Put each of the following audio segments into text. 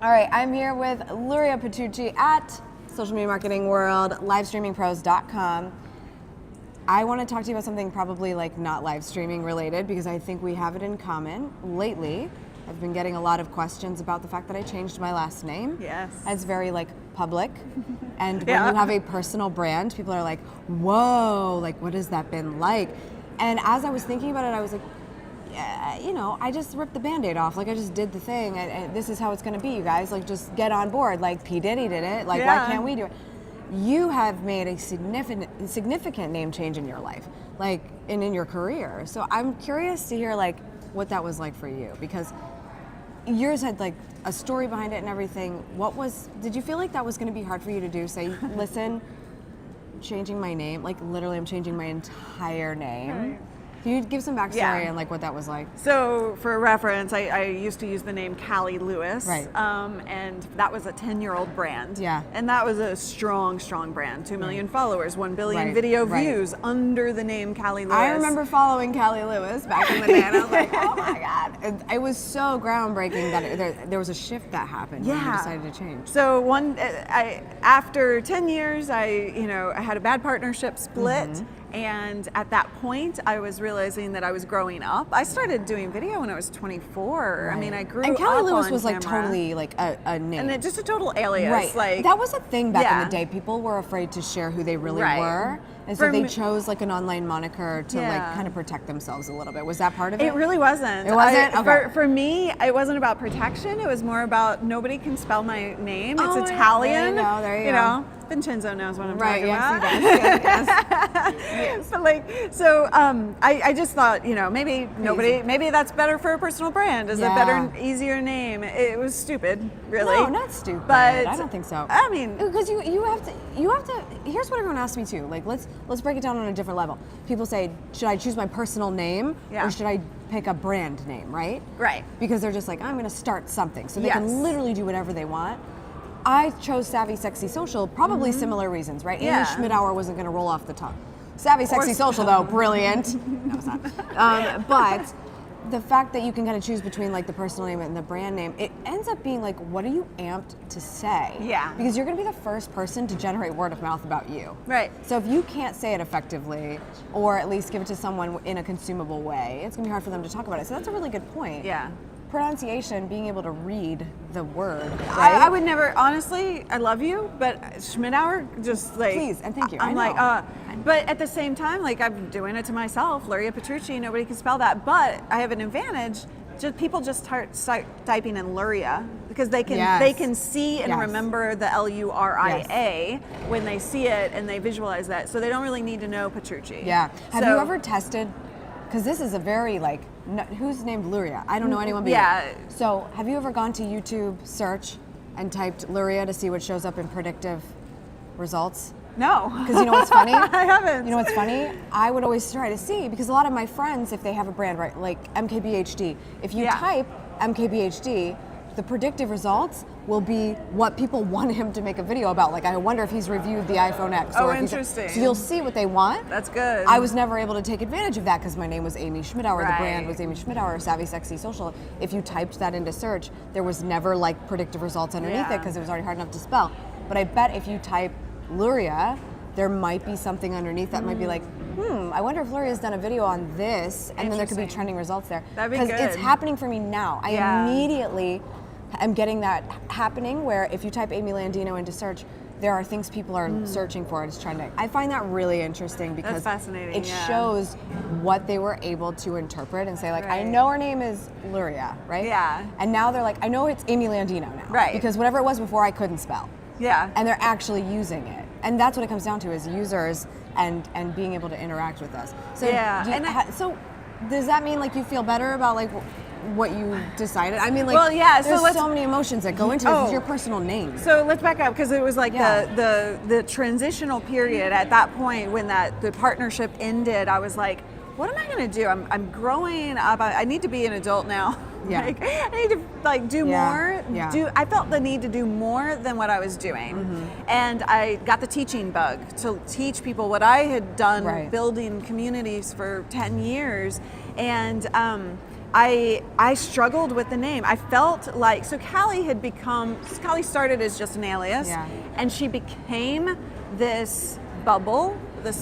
All right, I'm here with Luria Petrucci at Social Media Marketing World, livestreamingpros.com. I want to talk to you about something probably like not live streaming related because I think we have it in common. Lately, I've been getting a lot of questions about the fact that I changed my last name. Yes. It's very like public. And when you have a personal brand, people are like, whoa, like what has that been like? And as I was thinking about it, I was like, yeah, you know, I just ripped the Band-Aid off. Like I just did the thing and this is how it's gonna be, you guys. Like just get on board. Like P. Diddy did it. Like why can't we do it? You have made a significant name change in your life, like and in your career. So I'm curious to hear like what that was like for you, because yours had like a story behind it and everything. Did you feel like that was going to be hard for you to do? Say, listen, changing my name, like literally I'm changing my entire name. Right. Can you give some backstory and like what that was like? So for reference, I used to use the name Callie Lewis, right. And that was a 10-year-old brand. Yeah. And that was a strong brand. 2 million followers, 1 billion video views under the name Callie Lewis. I remember following Callie Lewis back in the day, and I was like, oh my God. It was so groundbreaking that there was a shift that happened when you decided to change. So after 10 years, I had a bad partnership split. Mm-hmm. And at that point, I was realizing that I was growing up. I started doing video when I was 24. Right. I mean, I grew up on camera. And Callie Lewis was like totally like a name. And just a total alias. Right. Like, that was a thing back in the day. People were afraid to share who they really were. And so they chose like an online moniker to like kind of protect themselves a little bit. Was that part of it? It really wasn't. It wasn't? Okay. For me, it wasn't about protection. It was more about nobody can spell my name. It's Italian. There you go. Vincenzo knows what I'm talking about. Right, yes, yes. But like, so I just thought, maybe maybe that's better for a personal brand. Is a better, easier name. It was stupid, really. No, not stupid. But I don't think so. I mean, because you have to. Here's what everyone asks me too. Like, let's break it down on a different level. People say, should I choose my personal name or should I pick a brand name? Right. Right. Because they're just like, I'm going to start something, so they can literally do whatever they want. I chose Savvy Sexy Social, probably similar reasons, right? Amy Schmittauer wasn't going to roll off the tongue. Savvy Sexy Social, though, brilliant. No, it's not. But the fact that you can kind of choose between like the personal name and the brand name, it ends up being like, what are you amped to say? Yeah. Because you're going to be the first person to generate word of mouth about you. Right. So if you can't say it effectively, or at least give it to someone in a consumable way, it's going to be hard for them to talk about it. So that's a really good point. Yeah. Pronunciation, being able to read the word. Right? I would never, honestly, I love you, but Schmittauer, just like. Please, and thank you. I'm like, but at the same time, like I'm doing it to myself, Luria Petrucci, nobody can spell that, but I have an advantage. People just start typing in Luria because they can see and remember the Luria when they see it and they visualize that, so they don't really need to know Petrucci. Yeah. Have you ever tested? Because this is a very like, who's named Luria? I don't know anyone. So have you ever gone to YouTube search and typed Luria to see what shows up in predictive results? No. Because you know what's funny? I haven't. You know what's funny? I would always try to see, because a lot of my friends, if they have a brand, right, like MKBHD, if you type MKBHD, the predictive results will be what people want him to make a video about. Like, I wonder if he's reviewed the iPhone X. Oh, interesting. So you'll see what they want. That's good. I was never able to take advantage of that because my name was Amy Schmittauer. The brand was Amy Schmittauer, Savvy Sexy Social. If you typed that into search, there was never like predictive results underneath it because it was already hard enough to spell. But I bet if you type Luria, there might be something underneath that might be like, I wonder if Luria's done a video on this, and then there could be trending results there. That'd be good. Because it's happening for me now. I immediately am getting that happening where if you type Amy Landino into search, there are things people are searching for. It's trending. I find that really interesting because it shows what they were able to interpret and say, like, I know her name is Luria, right? Yeah. And now they're like, I know it's Amy Landino now. Right. Because whatever it was before, I couldn't spell. Yeah. And they're actually using it. And that's what it comes down to, is users and being able to interact with us. So so does that mean like you feel better about like what you decided? I mean, like, there's so many emotions that go into it. It's your personal name. So let's back up, because it was like the transitional period at that point when the partnership ended. I was like, what am I going to do? I'm growing up. I need to be an adult now. Yeah. Like, I need to like do more. Yeah. I felt the need to do more than what I was doing. And I got the teaching bug to teach people what I had done building communities for 10 years. And I struggled with the name. I felt like, so Callie started as just an alias, and she became this bubble,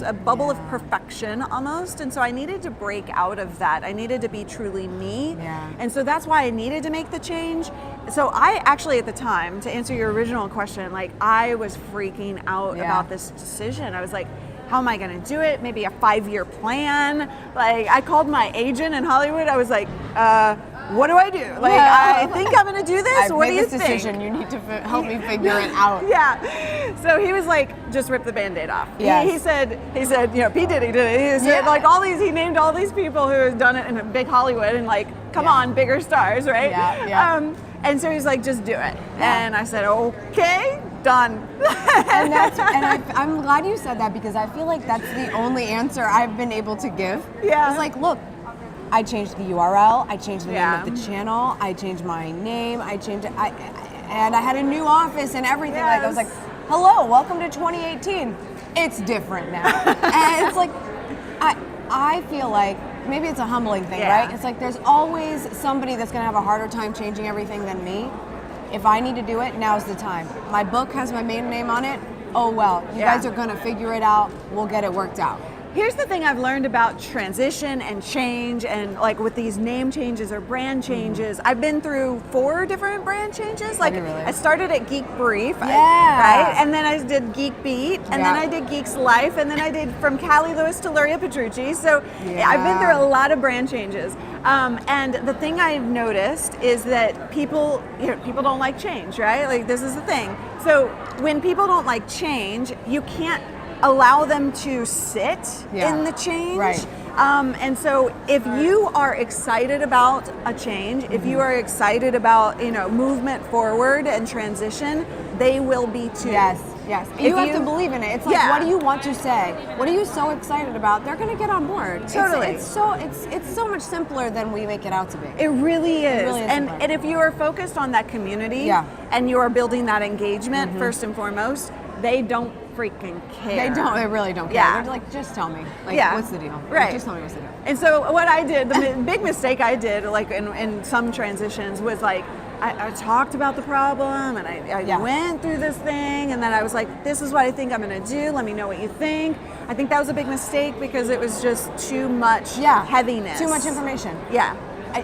a bubble of perfection almost. And so I needed to break out of that. I needed to be truly me. And so that's why I needed to make the change. So I actually, at the time, to answer your original question, like I was freaking out about this decision. I was like, how am I going to do it? Maybe a 5-year plan. Like I called my agent in Hollywood. I was like, what do I do? Like, I think I'm going to do this. What do you think? Decision. You need to help me figure it out. So he was like, just rip the Band-Aid off. He said, you know, P. Diddy did it. He said like he named all these people who have done it in a big Hollywood and like, come on, bigger stars, right? And so he's like, just do it. And I said, okay, done. and I'm glad you said that because I feel like that's the only answer I've been able to give. It's like, look, I changed the URL, I changed the name of the channel, I changed my name, and I had a new office and everything. Like I was like, hello, welcome to 2018. It's different now. And it's like, I feel like maybe it's a humbling thing, right? It's like there's always somebody that's gonna have a harder time changing everything than me. If I need to do it, now's the time. My book has my maiden name on it. Oh well, you guys are gonna figure it out. We'll get it worked out. Here's the thing I've learned about transition and change, and like with these name changes or brand changes, I've been through 4 different brand changes. Like I started at Geek Brief, right? And then I did Geek Beat, and then I did Geek's Life, and then I did from Callie Lewis to Luria Petrucci. So I've been through a lot of brand changes. And the thing I've noticed is that people don't like change, right? Like this is the thing. So when people don't like change, you can't allow them to sit in the change. And so if you are excited about a change, if you are excited about, movement forward and transition, they will be too. Yes. And you have to believe in it. It's like, what do you want to say? What are you so excited about? They're going to get on board. Totally. It's so much simpler than we make it out to be. It really is. And if you are focused on that community and you are building that engagement first and foremost, they don't freaking care. They really don't care. They're like, just tell me. Like, what's the deal? Right. Just tell me what's the deal. And so what I did, the big mistake I did, like in some transitions, was like, I talked about the problem and I went through this thing and then I was like, this is what I think I'm going to do. Let me know what you think. I think that was a big mistake because it was just too much heaviness. Too much information. Yeah.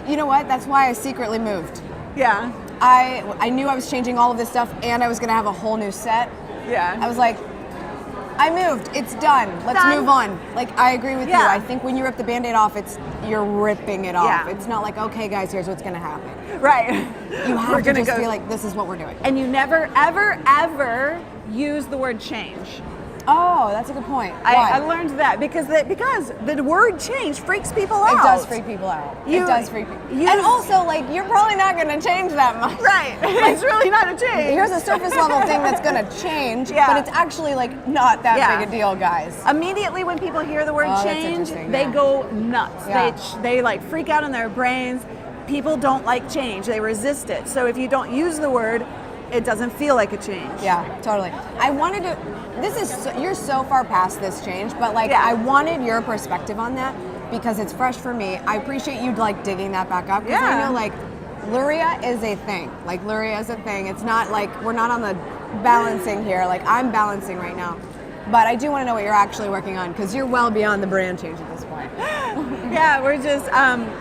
You know what? That's why I secretly moved. Yeah. I knew I was changing all of this stuff and I was going to have a whole new set. Yeah. I was like, I moved. It's done. Let's move on. Like, I agree with you. I think when you rip the Band-Aid off, you're ripping it off. It's not like, okay, guys, here's what's going to happen. Right. You have to just be like, this is what we're doing. And you never, ever, ever use the word change. Oh, that's a good point. I learned that because the word change freaks people out. It does freak people out. It does freak people out. And also, like, you're probably not going to change that much. Right. It's really not a change. Here's a surface level thing that's going to change, but it's actually, like, not that big a deal, guys. Immediately when people hear the word change, they go nuts. They like freak out in their brains. People don't like change. They resist it. So if you don't use the word, it doesn't feel like a change. Yeah, totally. I wanted to, you're so far past this change, but like I wanted your perspective on that because it's fresh for me. I appreciate you like digging that back up because I know like Luria is a thing. Like Luria is a thing. It's not like, we're not on the balancing here. Like I'm balancing right now. But I do want to know what you're actually working on because you're well beyond the brand change at this point. Yeah, we're just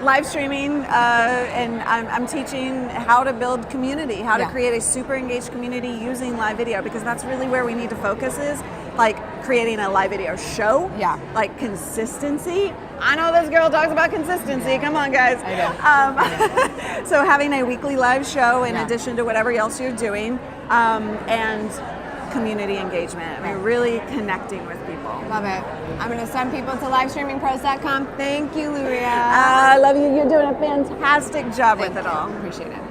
live streaming and I'm teaching how to build community, how to create a super engaged community using live video because that's really where we need to focus is like creating a live video show. Yeah. Like consistency. I know this girl talks about consistency. Come on, guys. I do. So having a weekly live show in addition to whatever else you're doing and community engagement. I mean, really connecting with people. Love it. I'm going to send people to livestreamingpros.com. Thank you, Luria. I love you. You're doing a fantastic job with it all. Appreciate it.